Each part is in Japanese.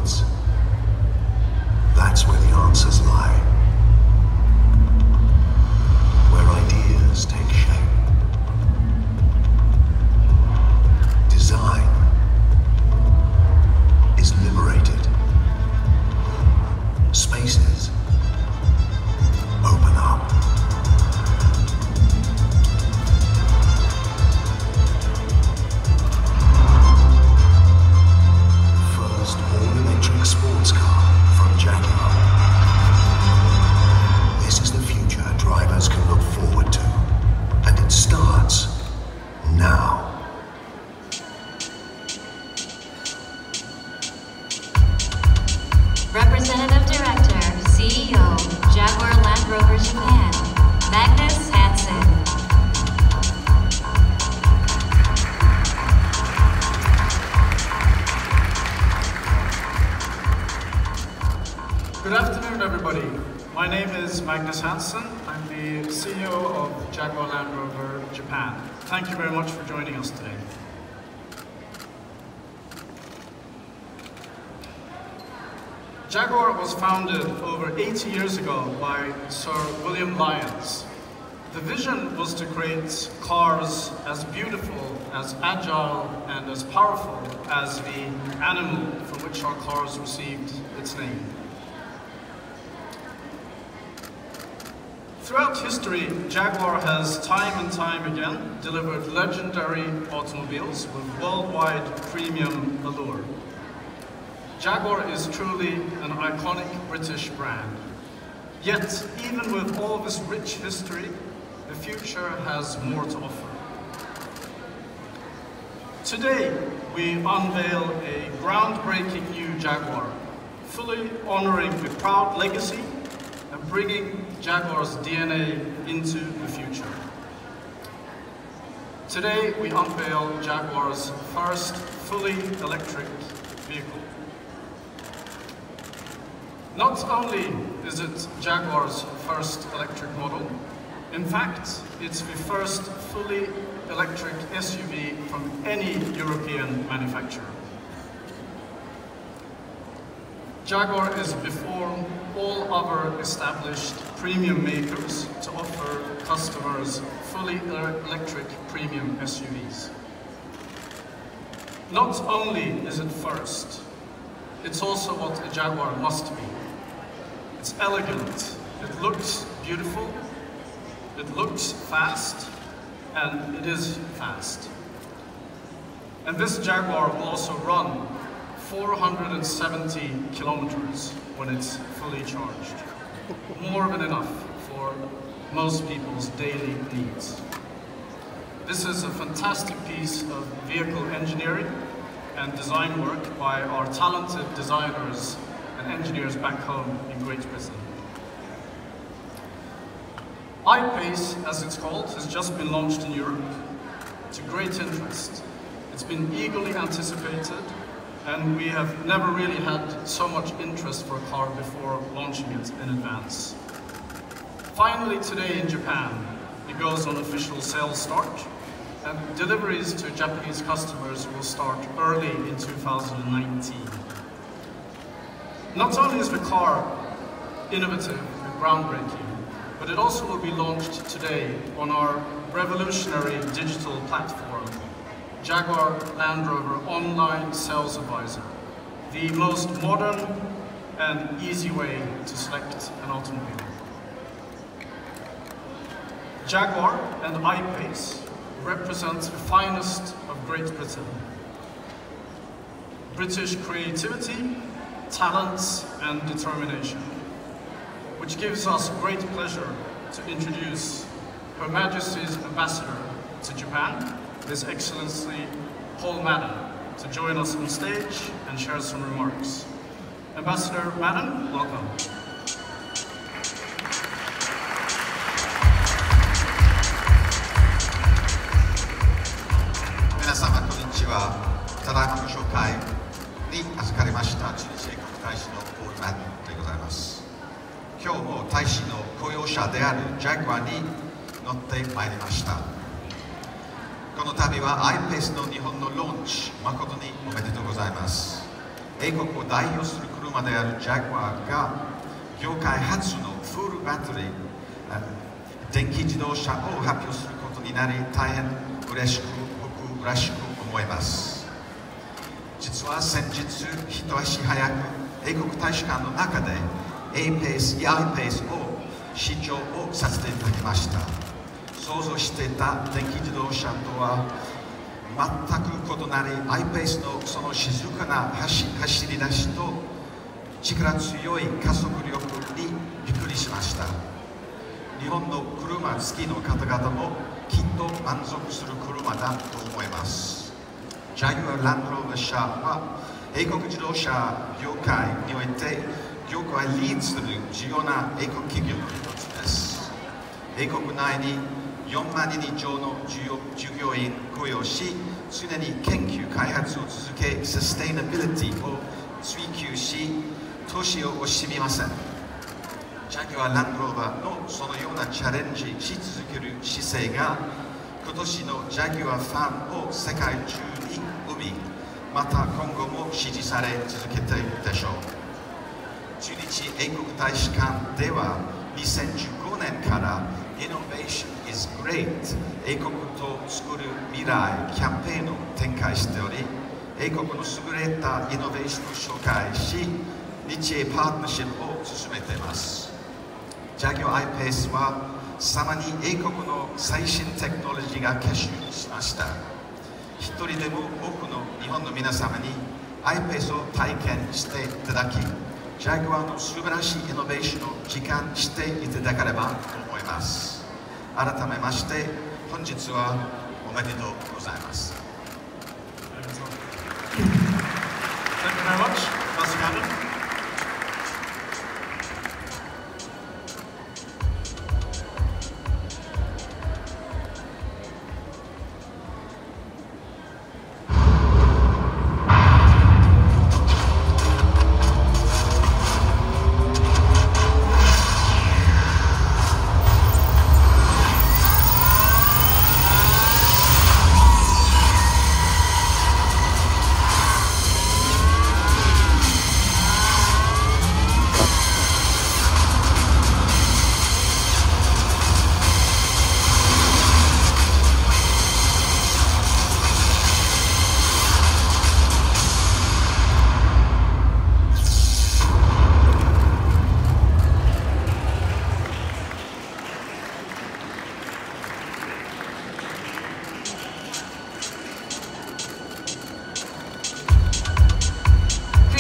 questions. That's where the answers lie. Where ideas take shape. Design is liberated. Spaces open up. First all-electric sports car from Jaguar. This is the future drivers can look forward to, and it starts now. Representative Director, CEO, Jaguar Land Rover Japan, Magnus Hansen. Good afternoon, everybody. My name is Magnus Hansen. I'm the CEO of Jaguar Land Rover Japan. Thank you very much for joining us today. Jaguar was founded over 80 years ago by Sir William Lyons. The vision was to create cars as beautiful, as agile, and as powerful as the animal from which our cars received its name. Throughout history, Jaguar has time and time again delivered legendary automobiles with worldwide premium allure. Jaguar is truly an iconic British brand. Yet, even with all this rich history, the future has more to offer. Today, we unveil a groundbreaking new Jaguar, fully honoring the proud legacy and bringing Jaguar's DNA into the future. Today, we unveil Jaguar's first fully electric vehicle. Not only is it Jaguar's first electric model, in fact, it's the first fully electric SUV from any European manufacturer. Jaguar is before all other established premium makers to offer customers fully electric premium SUVs. Not only is it first, it's also what a Jaguar must be. It's elegant, it looks beautiful, it looks fast, and it is fast. And this Jaguar will also run 470 kilometers when it's fully charged. More than enough for most people's daily needs. This is a fantastic piece of vehicle engineering and design work by our talented designers and engineers back home in Great Britain. I-PACE, as it's called, has just been launched in Europe to great interest. It's been eagerly anticipated, and we have never really had so much interest for a car before launching it in advance. Finally today in Japan, it goes on official sales start, and deliveries to Japanese customers will start early in 2019. Not only is the car innovative and groundbreaking, but it also will be launched today on our revolutionary digital platform, Jaguar Land Rover Online Sales Advisor, the most modern and easy way to select an automobile. Jaguar and I-PACE represent the finest of Great Britain. British creativity, talents and determination, which gives us great pleasure to introduce Her Majesty's Ambassador to Japan, His Excellency Paul Madden, to join us on stage and share some remarks. Ambassador Madden, welcome. 皆様こんにちは。ただいまご紹介に預かりましたチリ政国大使のポール・マッドでございます。今日も大使の公用車であるジャグワーに乗ってまいりました。この度は I-PACE の日本のローンチ、誠におめでとうございます。英国を代表する車であるジャガーが業界初のフルバッテリー電気自動車を発表することになり、大変嬉しく思います。実は先日、一足早く英国大使館の中で I-PACE を試乗をさせていただきました。想像していた電気自動車とは全く異なり、I-PACE のその静かな走り出しと力強い加速力にびっくりしました。日本の車好きの方々もきっと満足する車だと思います。ジャガーランドローバー社は英国自動車業界において業界リードする重要な英国企業の一つです。英国内に4万人以上の従業員を雇用し、常に研究開発を続け、サステイナビリティを追求し、投資を惜しみません。ジャガーランドローバーのそのようなチャレンジし続ける姿勢が、今年のジャガーファンを世界中に生み、また今後も支持され続けているでしょう。駐日英国大使館では2015年からInnovation is Great 英国と作る未来キャンペーンを展開しており、英国の優れたイノベーションを紹介し、日英パートナーシップを進めています。ジャガー I-PACE はさまに英国の最新テクノロジーが結集しました。一人でも多くの日本の皆様に I-PACE を体験していただき、ジャガーの素晴らしいイノベーションを実感していただければと思います。改めまして本日はおめでとうございます。Thank you very much, Mr. Cannon.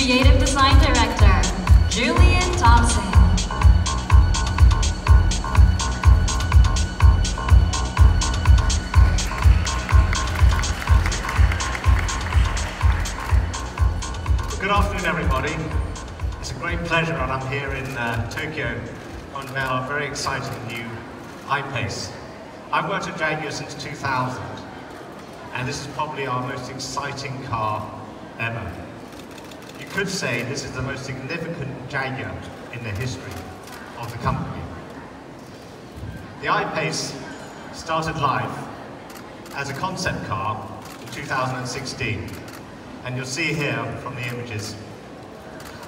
Creative Design Director, Julian Thompson. Good afternoon, everybody. It's a great pleasure, and I'm here in Tokyo to unveil our very exciting new I-PACE. I've worked at Jaguar since 2000, and this is probably our most exciting car ever. You could say this is the most significant Jaguar in the history of the company. The I-PACE started life as a concept car in 2016, and you'll see here from the images,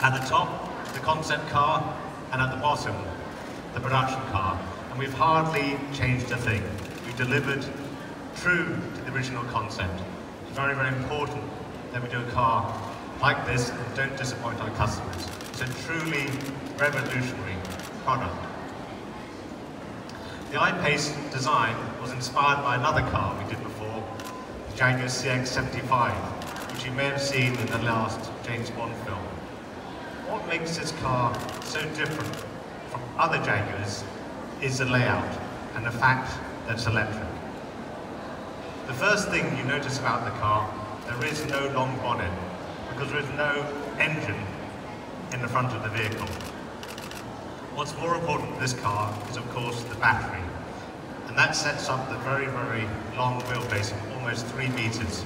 at the top, the concept car, and at the bottom, the production car. And we've hardly changed a thing. We've delivered true to the original concept. It's very, very important that we do a car like this and don't disappoint our customers. It's a truly revolutionary product. The I-PACE design was inspired by another car we did before, the Jaguar CX-75, which you may have seen in the last James Bond film. What makes this car so different from other Jaguars is the layout and the fact that it's electric. The first thing you notice about the car, there is no long bonnet, because there is no engine in the front of the vehicle. What's more important to this car is, of course, the battery, and that sets up the very, very long wheelbase of almost 3 meters.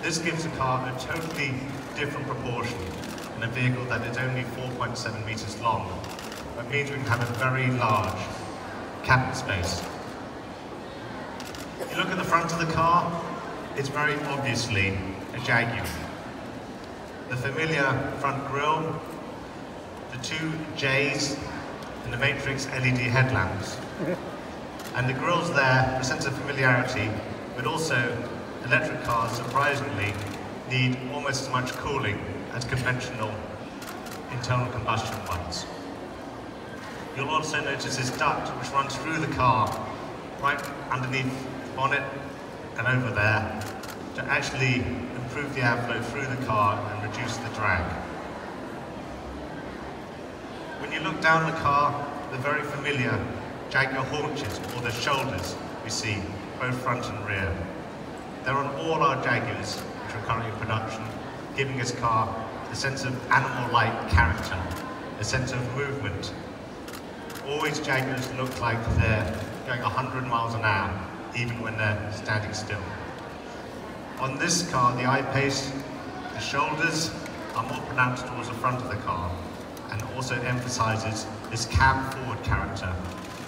This gives the car a totally different proportion in a vehicle that is only 4.7 meters long. That means we can have a very large cabin space. If you look at the front of the car, it's very obviously a Jaguar. the familiar front grille, the two J's and the Matrix LED headlamps. And the grilles there, a sense of familiarity, but also electric cars, surprisingly, need almost as much cooling as conventional internal combustion ones. You'll also notice this duct which runs through the car, right underneath the bonnet and over there, to actually improve the airflow through the car and reduce the drag. When you look down the car, the very familiar Jaguar haunches, or the shoulders, we see, both front and rear. They're on all our Jaguars, which are currently in production, giving this car a sense of animal-like character, a sense of movement. Always Jaguars look like they're going 100 miles an hour, even when they're standing still. On this car, the I-PACE, the shoulders are more pronounced towards the front of the car, and also emphasizes this cab-forward character.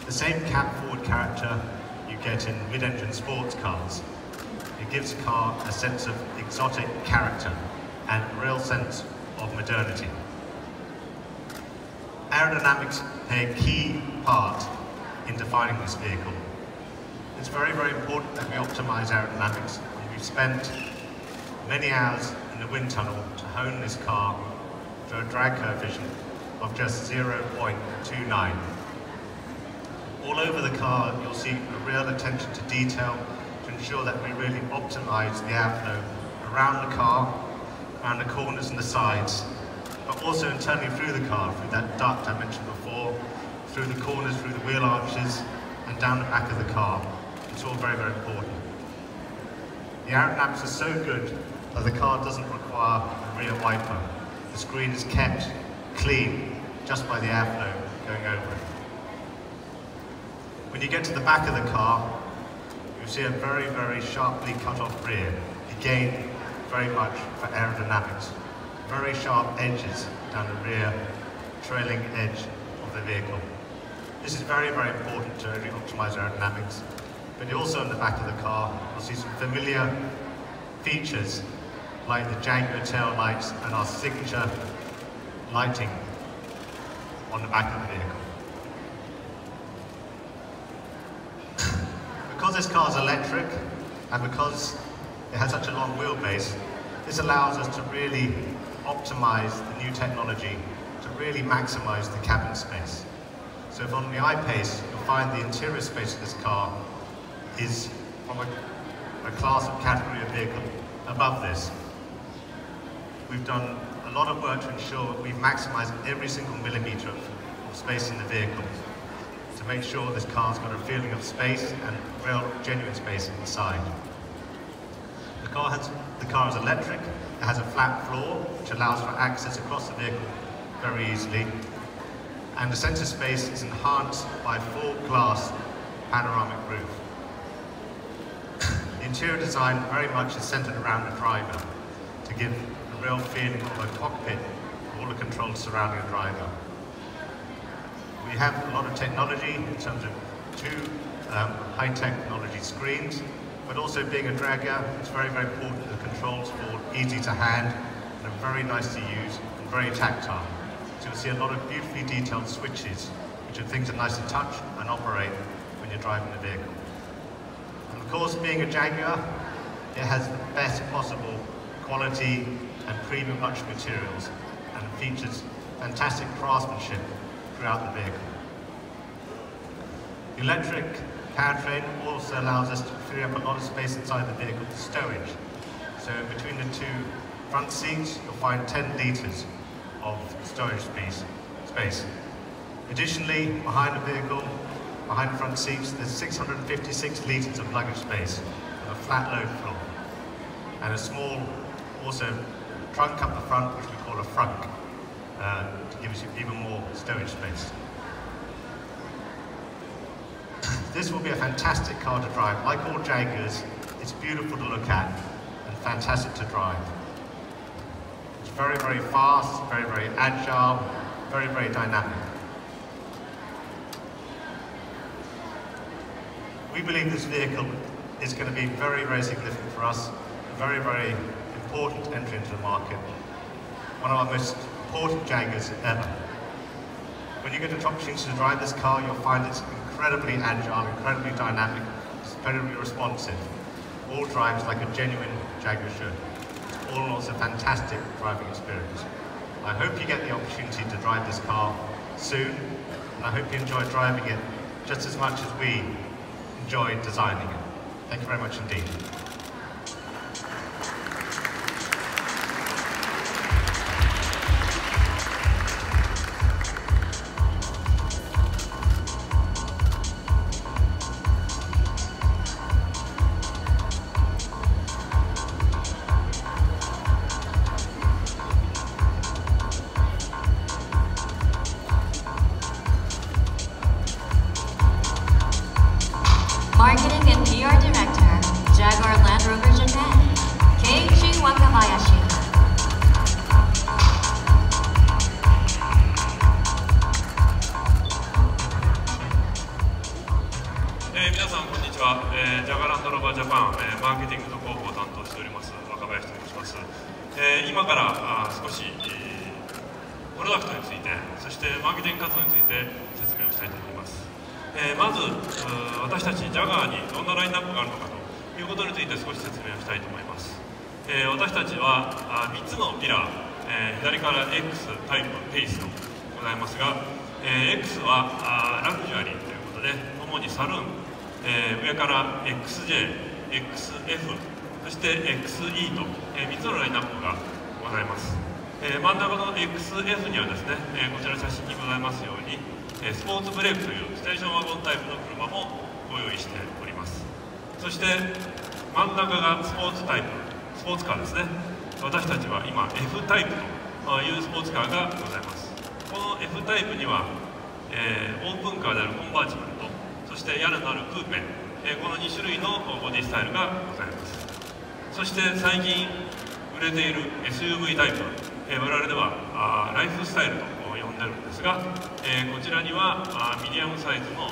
The same cab-forward character you get in mid-engine sports cars. It gives the car a sense of exotic character and a real sense of modernity. Aerodynamics play a key part in defining this vehicle. It's very, very important that we optimize aerodynamics, and we've spent many hours in the wind tunnel to hone this car to a drag coefficient of just 0.29. All over the car, you'll see a real attention to detail to ensure that we really optimize the airflow around the car, around the corners and the sides, but also internally through the car, through that duct I mentioned before, through the corners, through the wheel arches, and down the back of the car. It's all very, very important. The aerodynamics are so good that the car doesn't require a rear wiper. The screen is kept clean just by the airflow going over it. When you get to the back of the car, you see a very, very sharply cut off rear. Again, very much for aerodynamics. Very sharp edges down the rear, trailing edge of the vehicle. This is very, very important to really optimize aerodynamics. But also in the back of the car, you'll see some familiar features like the Jaguar tail lights and our signature lighting on the back of the vehicle. Because this car is electric, and because it has such a long wheelbase, this allows us to really optimize the new technology to really maximize the cabin space. So on the I-PACE, you'll find the interior space of this car is from a class of category of vehicle above this. We've done a lot of work to ensure we've maximized every single millimeter of space in the vehicle to make sure this car's got a feeling of space and real, genuine space inside. The car is electric. It has a flat floor, which allows for access across the vehicle very easily. And the center space is enhanced by a full glass panoramic roof. The interior design very much is centered around the driver to give a real feeling of a cockpit, all the controls surrounding the driver. We have a lot of technology in terms of two high-technology screens, but also being a dragger, it's very, very important that the controls fall easy to hand and are very nice to use and very tactile. So you'll see a lot of beautifully detailed switches, which are things that are nice to touch and operate when you're driving the vehicle. And of course, being a Jaguar, it has the best possible quality and premium luxury materials and features fantastic craftsmanship throughout the vehicle. The electric powertrain also allows us to free up a lot of space inside the vehicle for stowage. So between the two front seats, you'll find 10 litres of storage space. Additionally, behind the vehicle, behind the front seats, there's 656 litres of luggage space on a flat load floor. And a small, also, trunk up the front, which we call a frunk, to give us even more stowage space. This will be a fantastic car to drive. Like all Jaguars, it's beautiful to look at and fantastic to drive. It's very, very fast, very, very agile, very, very dynamic. We believe this vehicle is going to be very, very significant for us, a very, very important entry into the market. one of our most important Jaguars ever. When you get an opportunity to drive this car, you'll find it's incredibly agile, incredibly dynamic, incredibly responsive. All drives like a genuine Jaguar should. It's all in all, it's a fantastic driving experience. I hope you get the opportunity to drive this car soon, and I hope you enjoy driving it just as much as we enjoyed designing it. Thank you very much indeed. Marketing and PR Director, Jaguar Land Rover Japan, Keiichi Wakabayashi. 皆さんこんにちは、ジャガーランドローバージャパン、マーケティングと広報を担当しております若林と申します。今から少し、プロダクトについて、そしてマーケティング活動について説明をしたいと思います。まず私たちジャガーにどんなラインナップがあるのかということについて少し説明をしたいと思います。私たちは3つのピラー、左から X タイプ、PACE とございますが、X はラグジュアリーということで主にサルーン、上から XJ、XF、そして XE と、3つのラインナップがございます。真ん中の XF にはですね、こちら写真にございますようにスポーツブレークというステーションワゴンタイプの車もご用意しております。そして真ん中がスポーツタイプ、スポーツカーですね。私たちは今 F タイプというスポーツカーがございます。この F タイプには、オープンカーであるコンバーチブルと、そして屋根のあるクーペ、この2種類のボディスタイルがございます。そして最近売れている SUV タイプ、我々ではライフスタイルと呼んでるんですが、こちらにはミディアムサイズの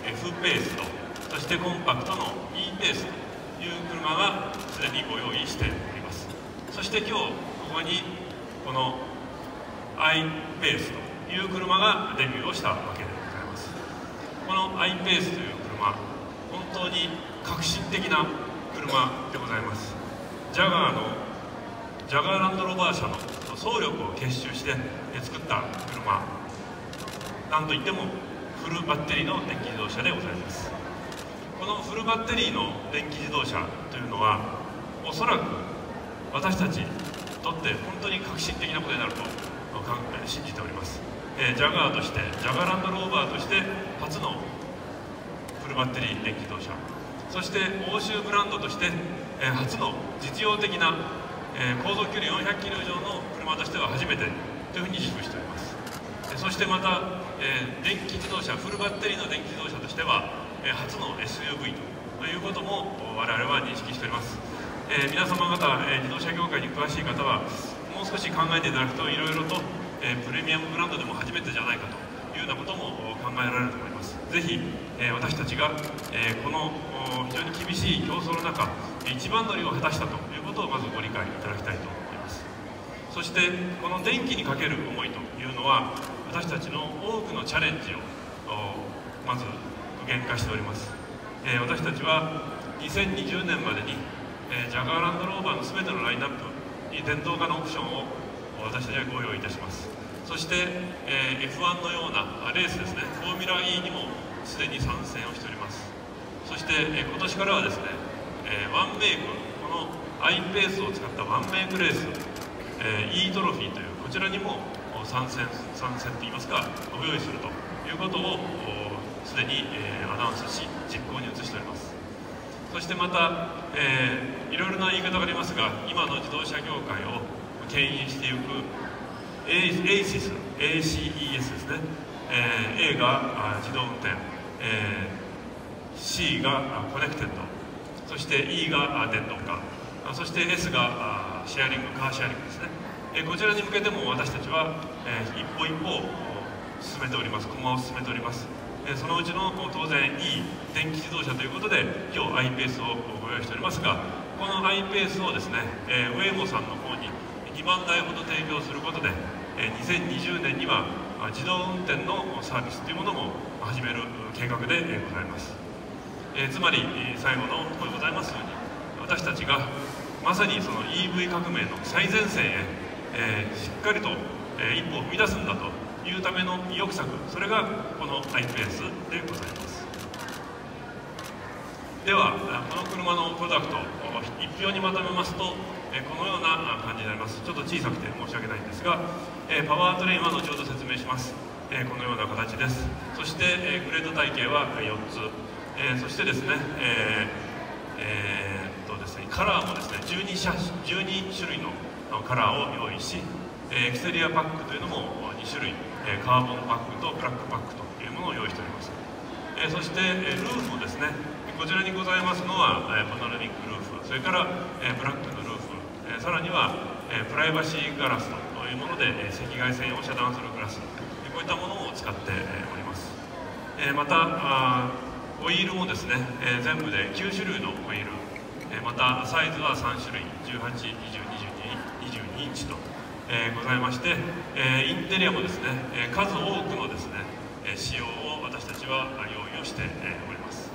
F-PACE と、そしてコンパクトの I-PACE という車がすでにご用意しております。そして今日ここにこの I-PACE という車がデビューをしたわけでございます。この I-PACE という車、本当に革新的な車でございます。ジャガーランドローバー社の総力を結集して作った車、なんといってもフルバッテリーの電気自動車でございます。このフルバッテリーの電気自動車というのはおそらく私たちにとって本当に革新的なことになると信じております。ジャガーとして、ジャガーランドローバーとして初のフルバッテリー電気自動車、そして欧州ブランドとして初の実用的な航続距離400キロ以上の車としては初めてというふうに自負しております。そしてまた、電気自動車、フルバッテリーの電気自動車としては初の SUV ということも我々は認識しております。皆様方、自動車業界に詳しい方はもう少し考えていただくといろいろと、プレミアムブランドでも初めてじゃないかというようなことも考えられると思います。ぜひ、私たちが、この非常に厳しい競争の中一番乗りを果たしたということをまずご理解いただきたいと思います。そしてこの電気にかける思いというのは私たちの多くのチャレンジをまず具現化しております。私たちは2020年までにジャガーランドローバーの全てのラインナップに電動化のオプションを私たちはご用意いたします。そして、F1 のようなレースですね、フォーミュラ E にもすでに参戦をしております。そして、今年からはですね、ワンメイク、この I-PACE を使ったワンメイクレース、E トロフィーというこちらにも参戦といいますかご用意するということをすでに、アナウンスし実行に移しております。そしてまた、いろいろな言い方がありますが、今の自動車業界を牽引していく ACES ですね、A が自動運転、C がコネクテッド、そして E が電動化、そして S がシェアリング、カーシェアリングですね。こちらに向けても私たちは一歩一歩進めております、駒を進めております。そのうちの当然 E 電気自動車ということで今日 I-PACE をご用意しておりますが、この I-PACE をですね、ウェイモさんの方に2万台ほど提供することで、2020年には自動運転のサービスというものも始める計画でございます。つまり最後のところでございますように、私たちがまさにその EV 革命の最前線へ、しっかりと、一歩を踏み出すんだというための意欲作、それがこの I-PACE でございます。ではこの車のプロダクトを一票にまとめますと、このような感じになります。ちょっと小さくて申し訳ないんですが、パワートレインは後ほど説明します。このような形です。そして、グレード体系は4つ、そしてですね、カラーもですね12種類のカラーを用意し、エクステリアパックというのも2種類、カーボンパックとブラックパックというものを用意しております。そしてルーフもですね、こちらにございますのはパノラミックルーフ、それからブラックのルーフ、さらにはプライバシーガラスというもので赤外線を遮断するグラス、こういったものを使っております。またホイールもですね、全部で9種類のホイール、またサイズは3種類、18、20、22インチと、ございまして、インテリアもですね、数多くのですね仕様を私たちは用意をしております。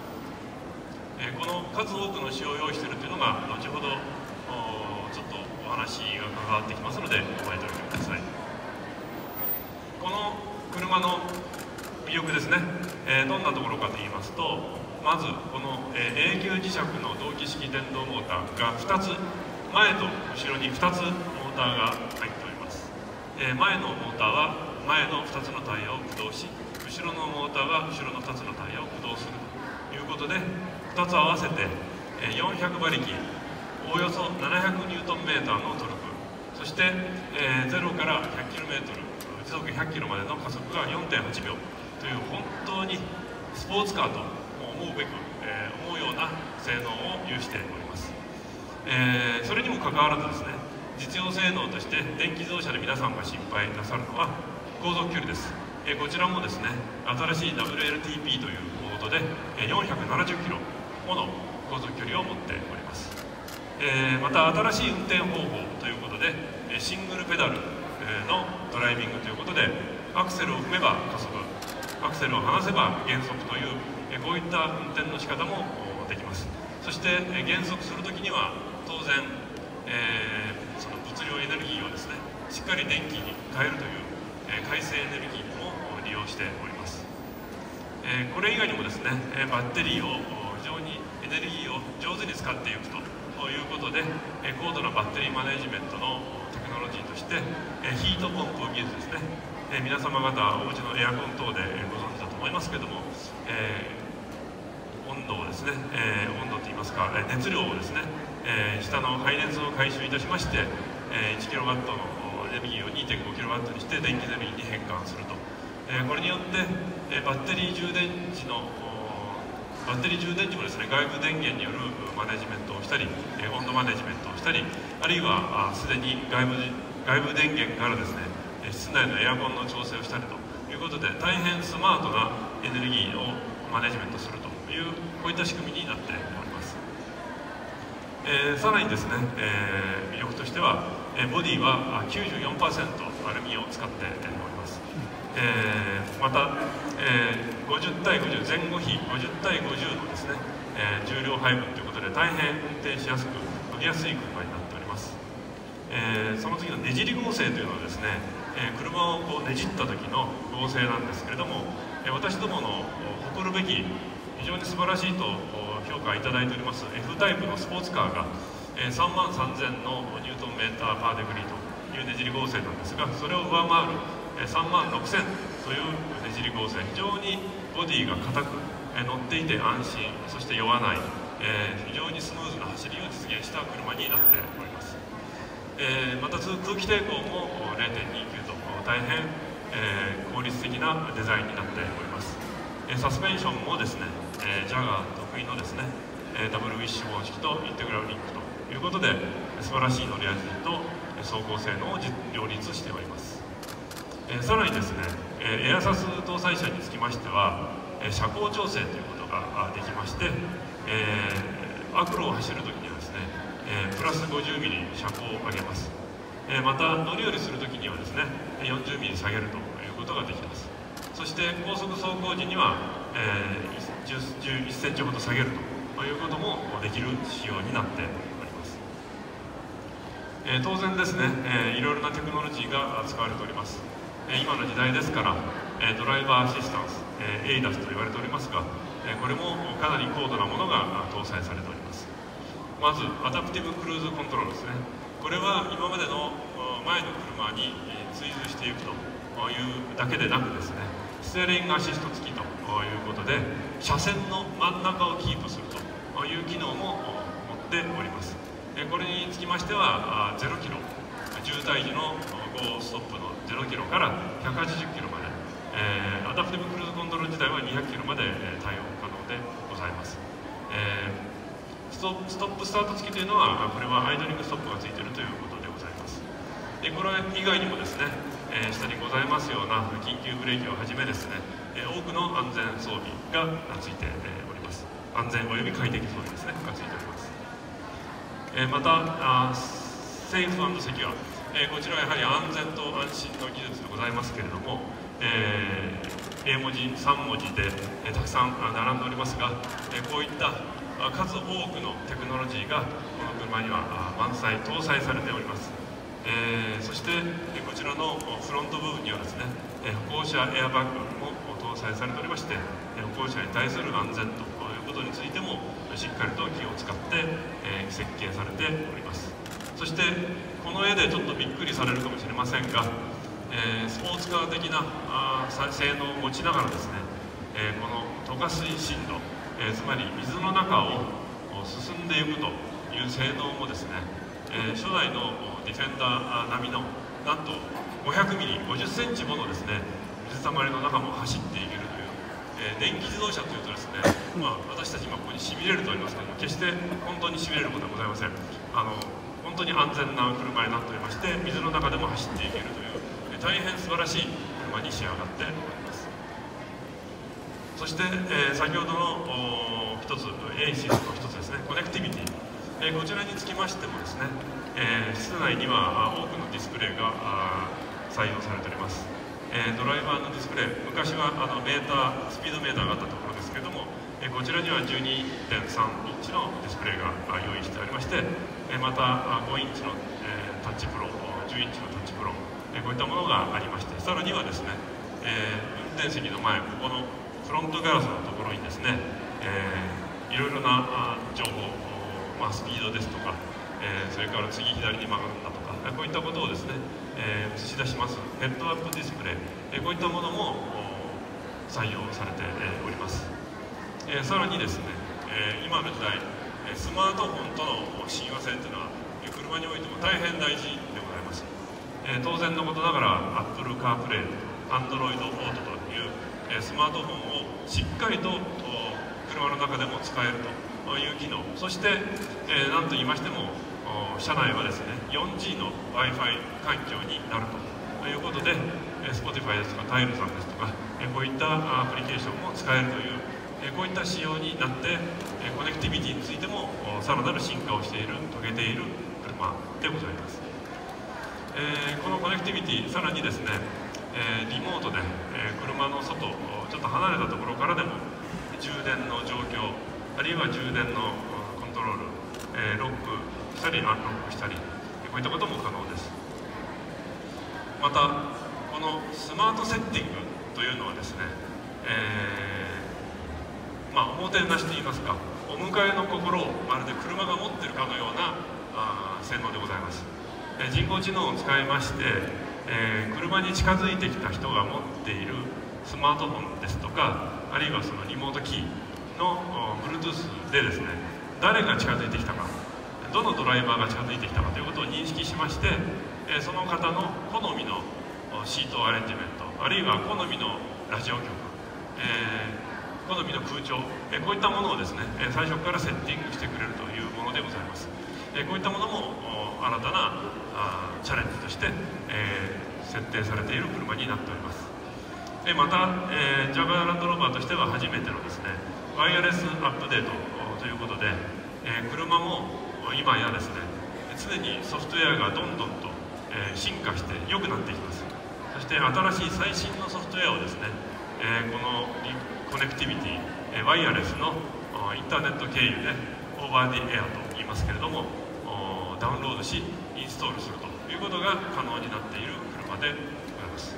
この数多くの仕様を用意しているというのが後ほどちょっとお話が関わってきますので覚えておいてください。この車の魅力ですね、どんなところかと言いますと、まずこの永久磁石の同期式電動モーターが2つ、前と後ろに2つモーターが入っております。前のモーターは前の2つのタイヤを駆動し、後ろのモーターは後ろの2つのタイヤを駆動するということで、2つ合わせて400馬力、おおよそ700ニュートンメーターのトルク、そして0から 100km、時速 100km までの加速が 4.8 秒という本当にスポーツカーと思うべく、思うような性能を有しております。それにもかかわらずですね、実用性能として電気自動車で皆さんが心配なさるのは航続距離です。こちらもですね、新しい WLTP というモードで470キロもの航続距離を持っております。また新しい運転方法ということでシングルペダルのドライビングということで、アクセルを踏めば加速、アクセルを離せば減速というこういった運転の仕方もできます。そして減速するときには当然、その物量エネルギーをですねしっかり電気に変えるという回生エネルギーも利用しております。これ以外にもですねバッテリーを非常にエネルギーを上手に使っていくということで、高度なバッテリーマネジメントのテクノロジーとしてヒートポンプ技術ですね、皆様方お家のエアコン等でご存知だと思いますけども、温度をですね、温度といいますか熱量をですね、下の排熱を回収いたしまして、1kW のエネルギーを 2.5kW にして電気エネルギーに変換すると、これによってバッテリー充電池もですね外部電源によるマネジメントをしたり、温度マネジメントをしたり、あるいはすでに外部電源からですね室内のエアコンの調整をしたりということで、大変スマートなエネルギーをマネジメントするというこういった仕組みになっております。さらにですね、魅力としてはボディは 94% アルミを使っております。また、50対50前後比50対50のですね、重量配分ということで大変運転しやすく乗りやすい車になっております。その次のねじり合成というのはですね、車をこうねじった時の合成なんですけれども、私どもの誇るべき非常に素晴らしいと評価いただいております F タイプのスポーツカーが33000のニュートンメーターパーデグリーというねじり合成なんですが、それを上回る36000というねじり合成、非常にボディが硬く乗っていて安心、そして酔わない、非常にスムーズな走りを実現した車になっております。また空気抵抗も 0.29 と大変、効率的なデザインになっております。サスペンションもですね、ジャガー得意のですね、ダブルウィッシュ方式とインテグラルリンクということで素晴らしい乗り味と走行性能を両立しております。さらにですね、エアサス搭載車につきましては車高調整ということができまして、悪路を走るときにはですね、プラス50ミリ車高を上げます。また乗り降りするときにはですね40ミリ下げるということができます。そして高速走行時には、11センチほど下げるということもできる仕様になっております。当然ですね、いろいろなテクノロジーが使われております。今の時代ですから、ドライバーアシスタンス、ADAS と言われておりますが、これもかなり高度なものが搭載されております。まずアダプティブクルーズコントロールですね。これは今までの前の車に追随していくというだけでなくですね、ステアリングアシスト付きということで車線の真ん中をキープするという機能も持っております。これにつきましては0キロ、渋滞時のゴーストップの0キロから180キロまで、アダプティブクルーズコントロール自体は200キロまで対応可能でございます。ストップスタート付きというのはこれはアイドリングストップがついているということでございます。これ以外にもですね、下にございますような緊急ブレーキをはじめですね、多くの安全装備がついております。安全および快適装備ですねがついております。またセーフ&セキュア、こちらはやはり安全と安心の技術でございますけれども、英文字3文字でたくさん並んでおりますが、こういった数多くのテクノロジーがこの車には満載搭載されております。そしてこちらのフロント部分にはですね、歩行者エアバッグも搭載されておりまして、歩行者に対する安全ということについてもしっかりと気を使って設計されております。そしてこの絵でちょっとびっくりされるかもしれませんが、スポーツカー的な性能を持ちながらですね、この溶か水深度、つまり水の中を進んでいくという性能もですね、初代のディフェンダー並みのなんと500ミリ、50センチものですね水たまりの中も走っていけるという、電気自動車というとですね、私たち今ここにしびれるとありますけども、決して本当にしびれることはございません。本当に安全な車になっておりまして、水の中でも走っていけるという、大変素晴らしい車に仕上がっております。そして、先ほどの一つ ACES の一つですね、コネクティビティ、こちらにつきましてもですね、室内には多くのディスプレイが採用されております。ドライバーのディスプレイ、昔はメーター、スピードメーターがあったところですけれども、こちらには 12.3 インチのディスプレイが用意してありまして、また5インチのタッチプロ、10インチのタッチプロ、こういったものがありまして、さらにはですね、運転席の前、ここのフロントガラスのところにですね、いろいろな情報、スピードですとか、それから次左に曲がるんだとか、こういったことをですね、映し出しますヘッドアップディスプレイ、こういったものも採用されております。さらにですね、今の時代スマートフォンとの親和性というのは車においても大変大事でございます。当然のことながら Apple CarPlay、Android Auto というスマートフォンをしっかりと車の中でも使えるという機能、そして何と言いましても車内はですね 4G の Wi-Fi 環境になるということで Spotify ですとかタイルさんですとかこういったアプリケーションも使えるというこういった仕様になってコネクティビティについてもさらなる進化をしている、遂げている車でございます。このコネクティビティ、さらにですねリモートで車の外ちょっと離れたところからでも充電の状況、あるいは充電のコントロール、ロックしたりアンロックしたり、こういったことも可能です。またこのスマートセッティングというのはですね、おもてなしといいますか、お迎えの心をまるで車が持っているかのような性能でございます。人工知能を使いまして、車に近づいてきた人が持っているスマートフォンですとか、あるいはそのリモートキーの Bluetooth でですね、誰が近づいてきたか、どのドライバーが近づいてきたかということを認識しまして、その方の好みのシートアレンジメント、あるいは好みのラジオ局、好みの空調、こういったものをですね最初からセッティングしてくれるというものでございます。こういったものも新たなチャレンジとして、設定されている車になっております。また、ジャガーランドローバーとしては初めてのですねワイヤレスアップデートということで、車も今やですね常にソフトウェアがどんどんと、進化して良くなっていきます。そして新しい最新のソフトウェアをですね、このコネクティビティ、ワイヤレスのインターネット経由でオーバーディエアと言いますけれども、ダウンロードしインストールするということが可能になっている車でございます。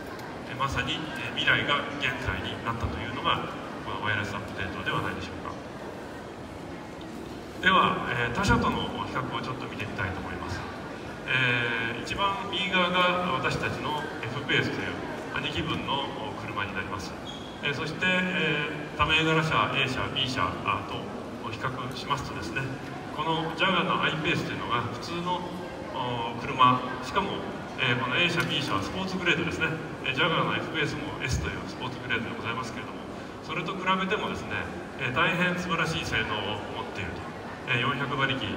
まさに未来が現在になったというのがこのワイヤレスアップデートではないでしょうか。では、他社との比較をちょっと見てみたいと思います。一番右側が私たちの I-PACE という兄貴分の車になります。そして、他銘柄車 A 社 B 社と比較しますとですね、このジャガーの I-PACE というのが普通の車、しかも、この A 社 B 社はスポーツグレードですね。ジャガーの I-PACE も S というスポーツグレードでございますけれども、それと比べてもですね、大変素晴らしい性能を持っていると。400馬力696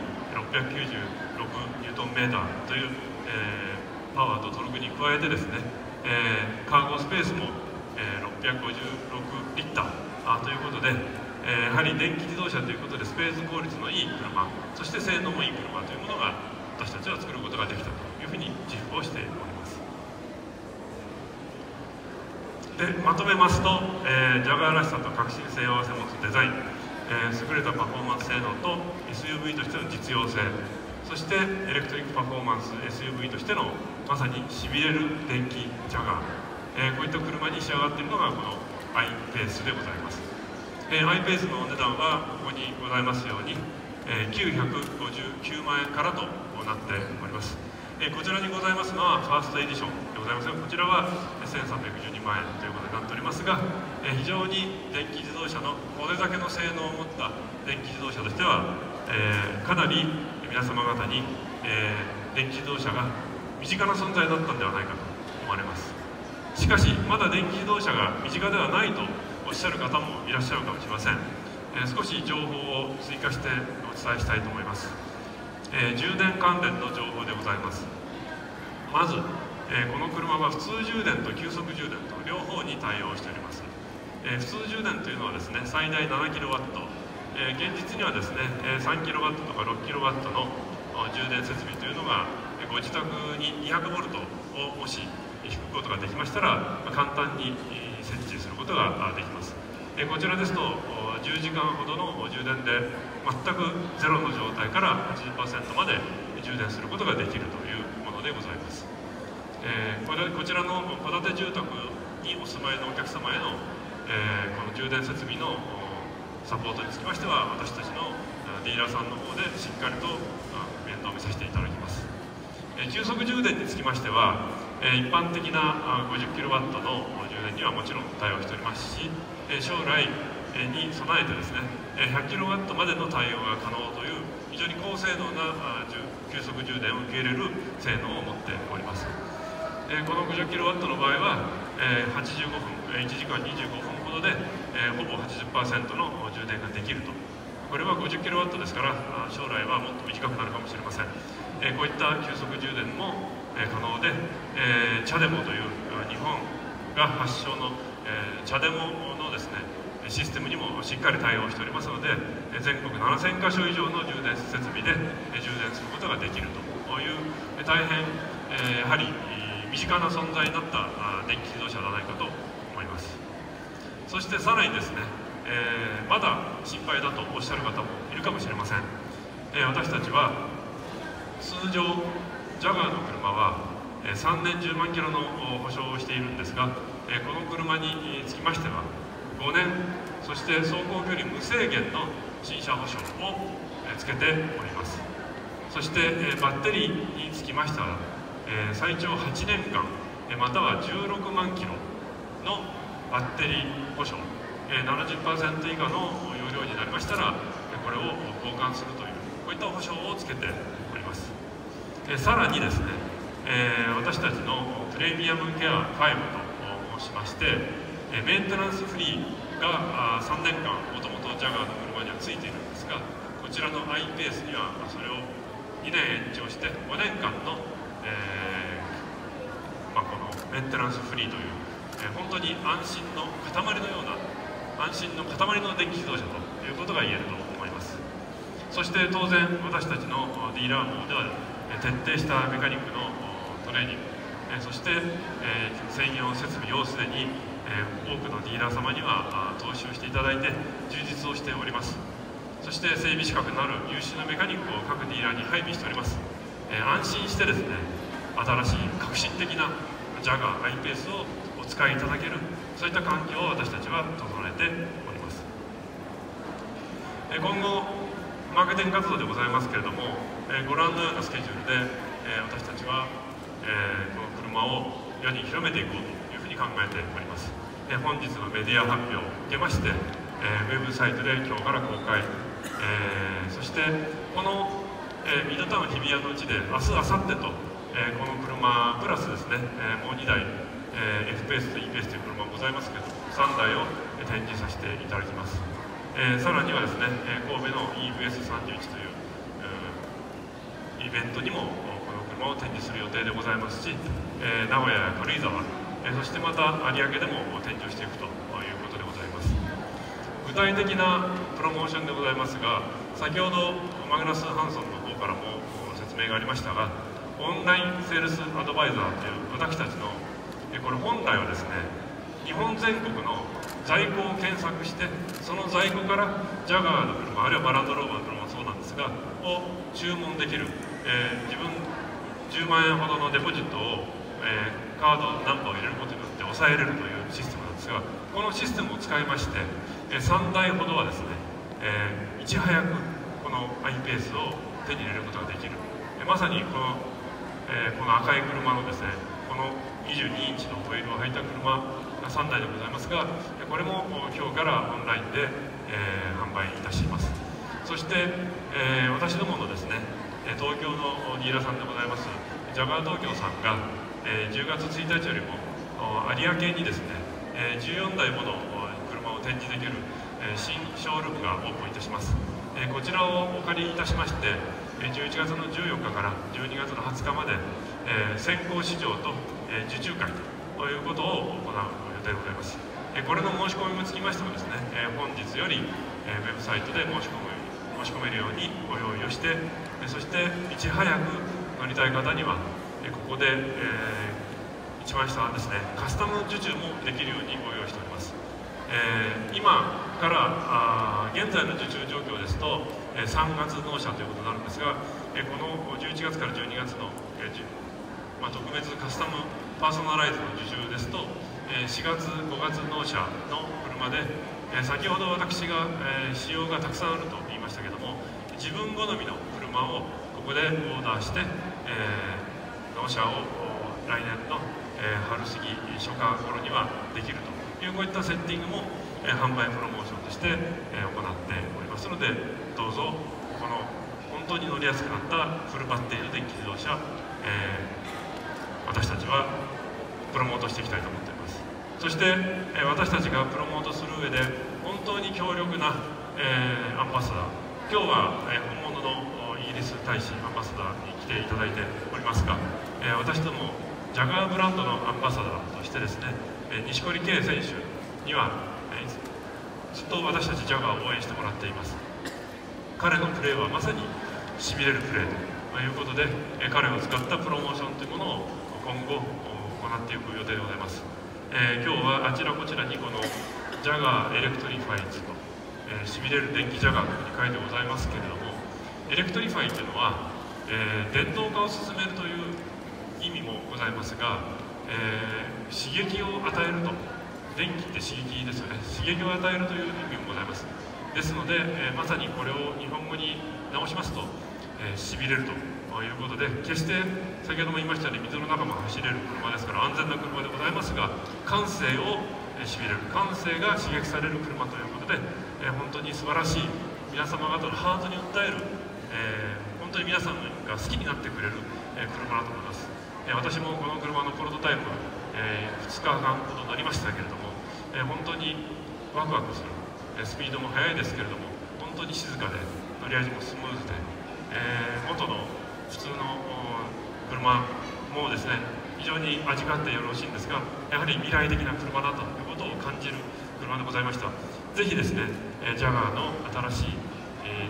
ニュートンメーターという、パワーとトルクに加えてですね、カーゴスペースも、656リッターということで、やはり電気自動車ということでスペース効率のいい車、そして性能もいい車というものが私たちは作ることができたというふうに自負をしております。でまとめますと、ジャガーらしさと革新性を併せ持つデザイン、優れたパフォーマンス性能と SUV としての実用性、そしてエレクトリックパフォーマンス SUV としてのまさにしびれる電気ジャガー、こういった車に仕上がっているのがこの I-PACE でございます。I-PACE のお値段はここにございますように、959万円からとなっております。こちらにございますのはファーストエディションでございますが、こちらは1312万円ということになっておりますが、非常に電気自動車のこれだけの性能を持った電気自動車としては、かなり皆様方に、電気自動車が身近な存在だったんではないかと思われます。しかしまだ電気自動車が身近ではないとおっしゃる方もいらっしゃるかもしれません。少し情報を追加してお伝えしたいと思います。充電関連の情報でございます。まず、この車は普通充電と急速充電と両方に対応しております。普通充電というのはですね、最大 7kW、現実にはですね 3kW とか 6kW の充電設備というのがご自宅に 200V をもし引くことができましたら簡単に設置することができます。こちらですと10時間ほどの充電で全くゼロの状態から 80% まで充電することができるというものでございます。こちらの戸建て住宅にお住まいのお客様への、この充電設備のサポートにつきましては私たちのディーラーさんの方でしっかりと面倒を見させていただきます。急速充電につきましては一般的な 50kW の充電にはもちろん対応しておりますし、将来に備えてですね 100kW までの対応が可能という非常に高性能な急速充電を受け入れる性能を持っております。この 50kW の場合は85分1時間25分ほどでほぼ 80% の充電ができると。これは 50kW ですから将来はもっと短くなるかもしれません。こういった急速充電も可能で、チャデモという日本が発祥のチャデモのですねシステムにもしっかり対応しておりますので、全国7000カ所以上の充電設備で充電することができるという大変やはり身近な存在になった電気自動車ではないかと思います。そしてさらにですね、まだ心配だとおっしゃる方もいるかもしれません。私たちは通常ジャガーの車は3年10万キロの保証をしているんですが、この車につきましては5年、そして走行距離無制限の新車保証をつけております。そしてバッテリーにつきましては最長8年間または16万キロのバッテリー保証、70% 以下の容量になりましたらこれを交換するというこういった保証をつけております。さらにですね、私たちのプレミアムケア5と申しましてメンテナンスフリーが3年間もともとジャガーの車にはついているんですが、こちらの I-PACE にはそれを2年延長して5年間の、このメンテナンスフリーという、本当に安心の塊のような安心の塊の電気自動車ということが言えると思います。そして当然私たちのディーラー網では徹底したメカニックのトトレーニング、そして、専用設備をすでに、多くのディーラー様には投資をしていただいて充実をしております。そして整備資格のある優秀なメカニックを各ディーラーに配備しております。安心してですね、新しい革新的なジャガー I-PACE をお使いいただける、そういった環境を私たちは整えております。今後マーケティング活動でございますけれども、ご覧のようなスケジュールで、私たちは、この車を世に広めていこうというふうに考えております。本日のメディア発表を受けまして、ウェブサイトで今日から公開、そしてこの、ミッドタウン日比谷のうちで明日明後日と、この車プラスですね、もう2台、F-PACE と E-PACE という車もございますけれども、3台を展示させていただきます。さらにはですね、神戸の EVS31 というイベントにもこの車を展示する予定でございますし、名古屋や軽井沢、そしてまた有明でも展示をしていくということでございます。具体的なプロモーションでございますが、先ほどマグナス・ハンソンの方からも説明がありましたが、オンラインセールスアドバイザーという私たちのこれ本来はですね、日本全国の在庫を検索して、その在庫からジャガーの車、あるいはバランドローバーの車もそうなんですがを注文できる、自分10万円ほどのデポジットを、カードナンバーを入れることによって抑えれるというシステムなんですが、このシステムを使いまして、3台ほどはですね、いち早くこの I-PACE を手に入れることができる、まさにこの赤い車のですね、この22インチのホイールを履いた車が3台でございますが、これも今日からオンラインで、販売いたします。そして、私どものですね、東京のディーラーさんでございますジャガー東京さんが、10月1日よりも有明にですね、14台もの車を展示できる、新ショールームがオープンいたします。こちらをお借りいたしまして、11月の14日から12月の20日まで、先行試乗と、受注会ということを行う予定でございます。これの申し込みにつきましてもですね、本日より、ウェブサイトで申し込めるようにご用意をして、そしていち早く乗りたい方には、ここで、一番下はですね、カスタム受注もできるようにご用意しております。今から現在の受注状況ですと、3月納車ということになるんですが、この11月から12月の、特別カスタムパーソナライズの受注ですと、4月5月納車の車で、先ほど私が、仕様がたくさんあると言いましたけども、自分好みの車をここでオーダーして、納車を来年の、春過ぎ初夏頃にはできるという、こういったセッティングも、販売プロモーションとして、行っておりますので、どうぞこの本当に乗りやすくなったフルバッテリーの電気自動車、私たちはプロモートしていきたいと思っています。そして、私たちがプロモートする上で本当に強力な、アンバサダー、今日は、本物のイギリス大使アンバサダーに来ていただいておりますが、私どもジャガーブランドのアンバサダーとしてですね、錦織圭選手には、ずっと私たちジャガーを応援してもらっています。彼のプレーはまさにしびれるプレーということで、彼を使ったプロモーションというものを今後行っていく予定でございます。今日はあちらこちらにこのジャガーエレクトリファイズと、しびれる電気ジャガーというふうに書いてございますけれども、エレクトリファイというのは、電動化を進めるという意味もございますが、刺激を与えると、電気って刺激ですよね、刺激を与えるという意味もございます。ですので、まさにこれを日本語に直しますと、しびれるということで、決して先ほども言いましたように水の中も走れる車ですから安全な車でございますが、感性をしびれる、感性が刺激される車ということで、本当に素晴らしい皆様方のハートに訴える、本当に皆さんが好きになってくれる、車だと思います。私もこの車のプロトタイプ、2日間ほど乗りましたけれども、本当にワクワクする、スピードも速いですけれども、本当に静かで乗り味もスムーズで、元の普通の車もですね、非常に味があってよろしいんですが、やはり未来的な車だということを感じる車でございました。ぜひですね、ジャガーの新しい、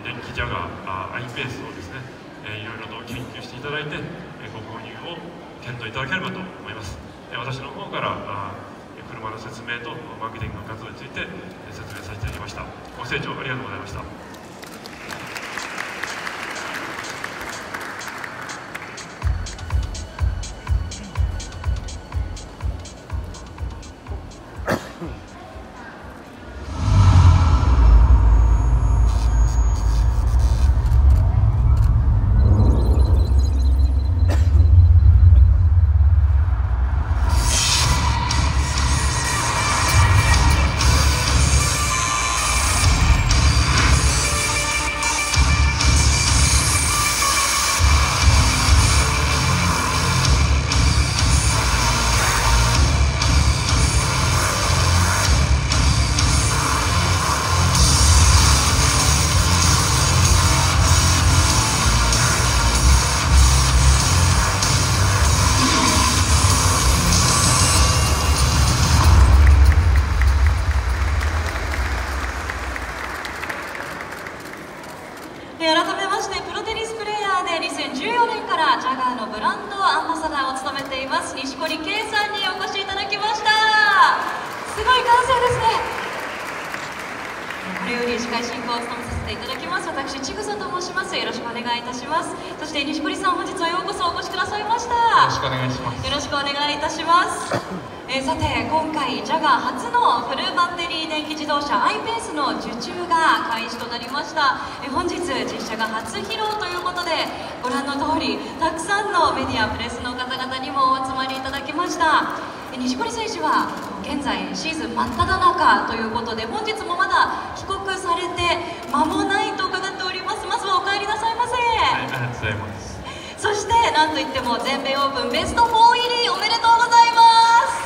電気ジャガーI-PACEをですね、いろいろと研究していただいて、ご購入を検討いただければと思います。私の方から車の説明とマーケティングの活動について説明させていただきました。ご清聴ありがとうございました。改めましてプロテニスプレーヤーで2014年からジャガーのブランドアンバサダーを務めています錦織圭さんにお越しいただきました。すごい歓声ですね。これより司会進行を務めさせていただきます私ちぐさと申します。よろしくお願いいたします。そして錦織さん、本日はようこそお越しくださいました。よろしくお願いします。よろしくお願いいたします。さて今回ジャガー初のフルバッテリー電気自動車 I-PACE の受注が開始となりました。本日実車が初披露ということで、ご覧の通りたくさんのメディアプレスの方々にもお集まりいただきました。錦織選手は現在シーズン真っ只中ということで、本日もまだ帰国されて間もないと伺っております。まずはお帰りなさいませ。はい、ありがとうございます。そしてなんといっても全米オープンベスト4入りおめでとうございます。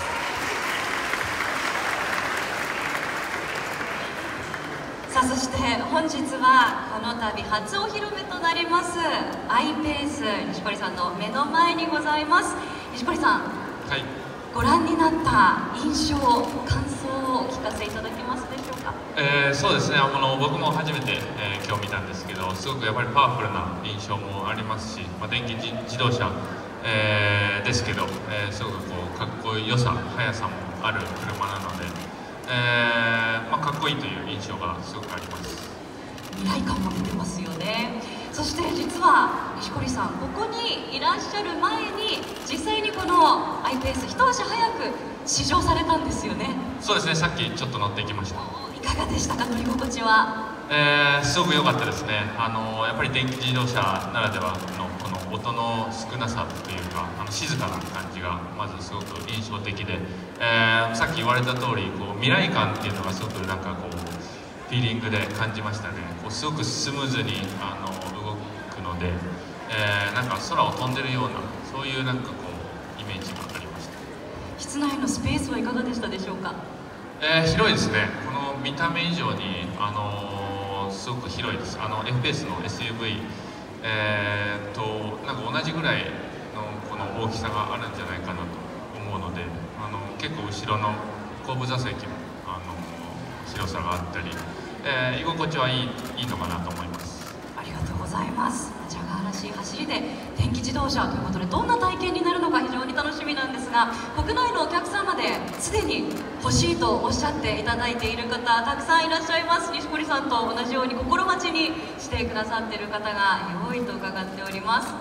さあそして本日はこの度初お披露目となります I-PACE、 錦織さんの目の前にございます。錦織さん、はい、ご覧になった印象、感想をお聞かせいただけますでしょうか。そうですね、僕も初めて、今日見たんですけど、すごくやっぱりパワフルな印象もありますし、電気自動車、ですけど、すごくこうかっこよさ、速さもある車なので、かっこいいという印象がすごくあります。未来感も出てますよね。そして実は錦織さん、ここにいらっしゃる前に実際にこの I-PACE 一足早く試乗されたんですよね。そうですね、さっきちょっと乗ってきました。いかがでしたか、乗り心地は。すごく良かったですね。やっぱり電気自動車ならではのこの音の少なさというか、静かな感じがまずすごく印象的で、さっき言われた通りこう未来感っていうのがすごくなんかこうフィーリングで感じましたね。こうすごくスムーズに動くので、なんか空を飛んでるような、そういうなんかこうイメージがありました。室内のスペースはいかがでしたでしょうか。広いですね。この見た目以上にすごく広いです。F-PACE の SUV、なんか同じぐらいのこの大きさがあるんじゃないかなと思うので、結構後ろの後部座席も広さがあったり、居心地はいいのかなと思います。ありがとうございます。ジャガーらしい走りで電気自動車ということで、どんな体験になるのか非常に楽しみなんですが、国内のお客様ですでに欲しいとおっしゃっていただいている方たくさんいらっしゃいます。錦織さんと同じように心待ちにしてくださっている方が多いと伺っております。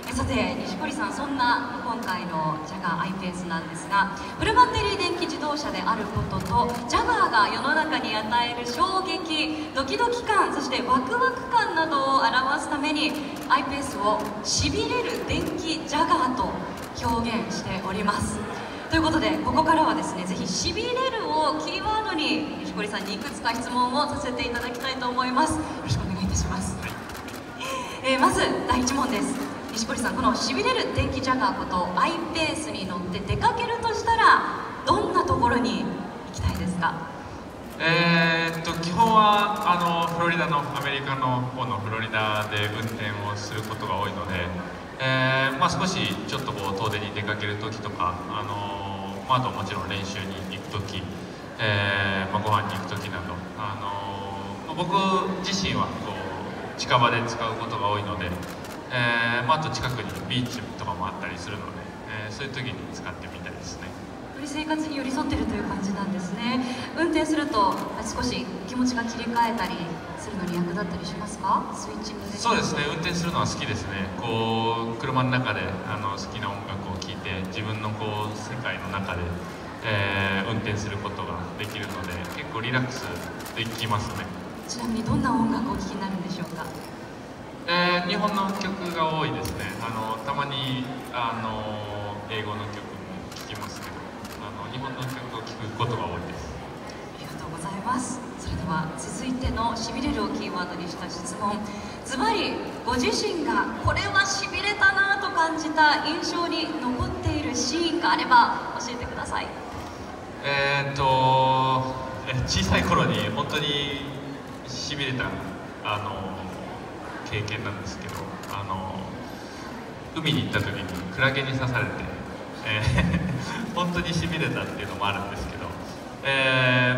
さて錦織さん、そんな今回のジャガー I-PACE なんですが、フルバッテリー電気自動車であることと、ジャガーが世の中に与える衝撃、ドキドキ感、そしてワクワク感などを表すために I-PACE をしびれる電気ジャガーと表現しております。ということでここからはですね、ぜひしびれるをキーワードに錦織さんにいくつか質問をさせていただきたいと思います。よろしくお願いいたします。まず第1問です。錦織さん、このしびれる電気ジャガーこと I-PACE に乗って出かけるとしたらどんなところに行きたいですか。基本はフロリダのアメリカの方のフロリダで運転をすることが多いので、少しちょっとこう遠出に出かける時とか、あともちろん練習に行く時、ご飯に行く時など、僕自身はこう近場で使うことが多いので、あと近くにビーチとかもあったりするので、そういう時に使ってみたいですね。より生活に寄り添ってるという感じなんですね。運転すると少し気持ちが切り替えたりするのに役立ったりしますか？スイッチングで。そうですね、運転するのは好きですね。こう車の中で好きな音楽を聴いて自分のこう世界の中で、運転することができるので結構リラックスできますね。ちなみにどんな音楽をお聴きになるんでしょうか？日本の曲が多いですね。たまに英語の曲も聴きますけど、日本の曲を聴くことが多いです。ありがとうございます。それでは続いてのしびれるをキーワードにした質問、ズバリご自身がこれはしびれたなと感じた印象に残っているシーンがあれば教えてください。小さい頃に本当にしびれた経験なんですけど、海に行った時にクラゲに刺されて、本当にしびれたっていうのもあるんですけど、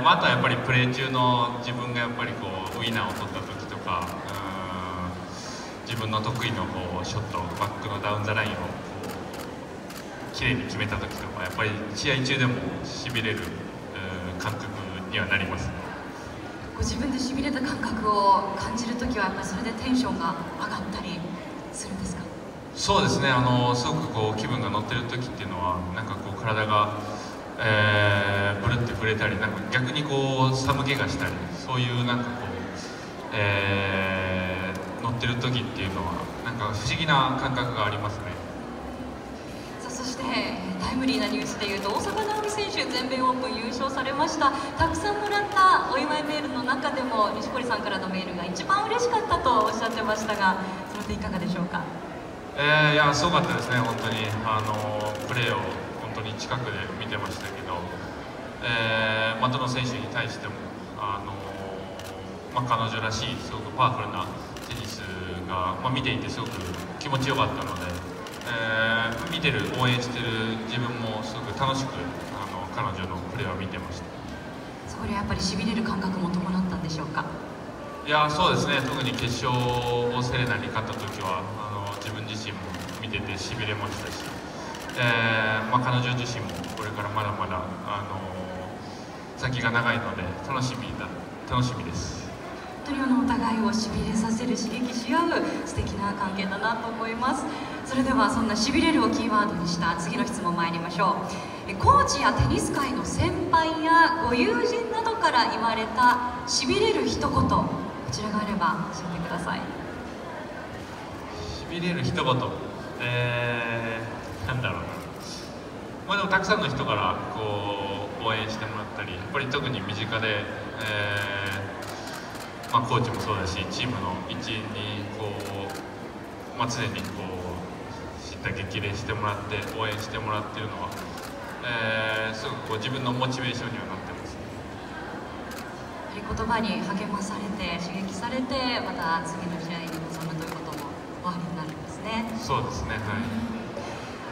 あとはやっぱりプレー中の自分がやっぱりこうウィナーを取った時とか、自分の得意のこうショットバックのダウンザラインをきれいに決めた時とか、やっぱり試合中でもしびれる感覚にはなります。ご自分でしびれた感覚を感じる時はやっぱりそれでテンションが上がったりするんですか？そうですね、すごくこう気分が乗ってる時っていうのはなんかこう体が、ブルって触れたり、なんか逆にこう寒気がしたり、そういうなんかこう、乗ってる時っていうのはなんか不思議な感覚がありますね。さあそしてタイムリーなニュースでいうと大坂なおみ選手全米オープン優勝されました。たくさんもらったお祝いメールの中でも錦織さんからのメールが一番嬉しかったとおっしゃってましたが、それでいかがでしょうか？いやすごかったですね。本当にプレーを本当に近くで見てましたけど、どの選手に対しても彼女らしいすごくパワフルなテニスが、見ていてすごく気持ちよかったので、見てる応援してる自分もすごく楽しく彼女のプレーを見てました。そこでやっぱりしびれる感覚も伴ったんでしょうか？いやそうですね、特に決勝をセレナに勝った時は自分自身も見ててしびれましたし、彼女自身もこれからまだまだ先が長いので楽しみです。本当にお互いをしびれさせる、刺激し合う素敵な関係だなと思います。それではそんなしびれるをキーワードにした次の質問参りましょう。コーチやテニス界の先輩やご友人などから言われたしびれる一言、こちらがあれば教えてください。しびれる一言、なんだろうな、でもたくさんの人からこう応援してもらったり、やっぱり特に身近で、コーチもそうだしチームの一員にこう、常にこう知った激励してもらって応援してもらっているのは、すごくこう自分のモチベーションにはなってます。言葉に励まされて刺激されて、また次の試合に臨むということもおありになるんですね。そうですね、はい。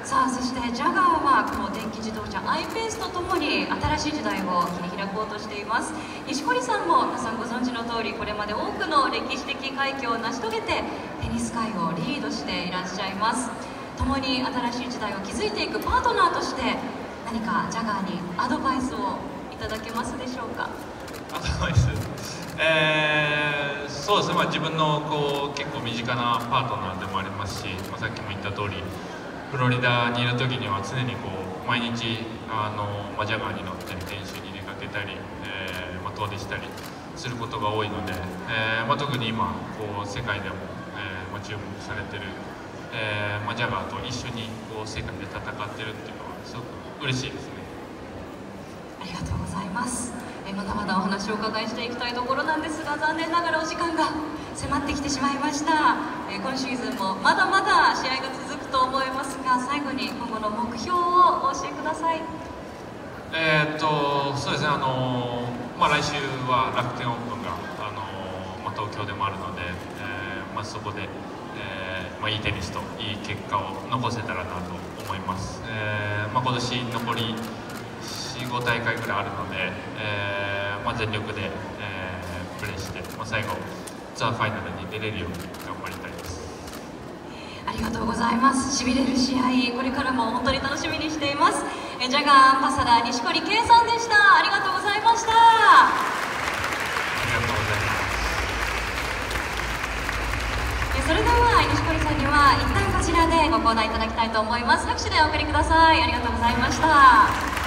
さあそしてジャガーはこの電気自動車 I-PACE とともに新しい時代を切り開こうとしています。錦織さんも皆さんご存知の通り、これまで多くの歴史的快挙を成し遂げてテニス界をリードしていらっしゃいます。共に新しい時代を築いていくパートナーとして何かジャガーにアドバイスをいただけますでしょうか？アドバイス、そうですね、自分のこう結構身近なパートナーでもありますし、さっきも言った通りフロリダにいる時には常にこう毎日ジャガーに乗って練習に出かけたり、遠出したりすることが多いので、特に今こう世界でも、注目されてる、ジャガーと一緒にこう世界で戦ってるっていうのはすごく嬉しいですね。ありがとうございます。まだまだお話をお伺いしていきたいところなんですが、残念ながらお時間が迫ってきてしまいました。今シーズンもまだまだ試合が続くと思いますが、最後に今後の目標をお教えください。そうですね、来週は楽天オープンが、東京でもあるので、そこで、いいテニスといい結果を残せたらなと思います。今年残り4、5大会ぐらいあるので、全力で、プレーして、最後ツアーファイナルに出れるように頑張りたいです。あありがとうございます。しびれる試合、これからも本当に楽しみにしています。ジャガーアンバサダー錦織圭さんでした。ありがとうございました。ありがとうございます。それでは錦織さんには一旦こちらでご講談いただきたいと思います。拍手でお送りください。ありがとうございました。